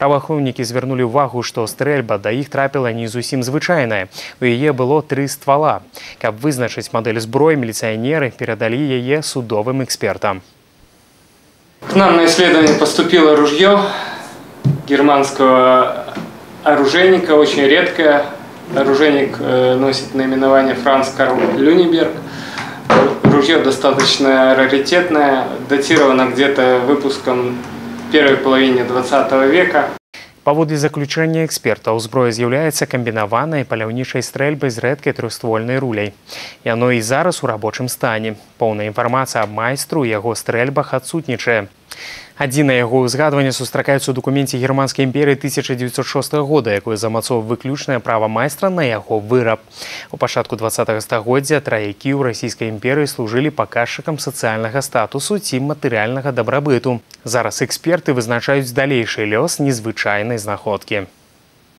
Праваахоўнікі звярнулі ўвагу, што стрэльба да іх трапіла не зусім звычайная. У яе было 3 ствала. Каб вызначыць мадэль зброі, міліцыянеры перадалі яе судовым экспертам. К нам на исследование поступило ружье германского оружейника, очень редкое. Оружейник носит наименование Франц Карл Люнеберг. Ружье достаточно раритетное, датировано где-то выпуском первой половины 20 века. Паводле заключэння экспертаў, зброя з'яўляецца камбінаванай паляўнічай стрэльбай з рэдкай трохствольнай руляй. Яно і зараз у рабочым стане. Поўная інфармацыя аб майстру і яго стрэльбах адсутнічае. Адзінае яго ўзгадванне сустракаецца ў дакуменце Германскай імперыі 1906 года, якое замацоўвае выключнае права майстра на яго выраб. У пачатку 20-го стагоддзя траякі ў расійскай імперыі служылі паказчыкам сацыяльнага статусу ці матэрыяльнага дабрабыту. Зараз эксперты вызначаюць далейшы лёс незвычайнай знаходкі.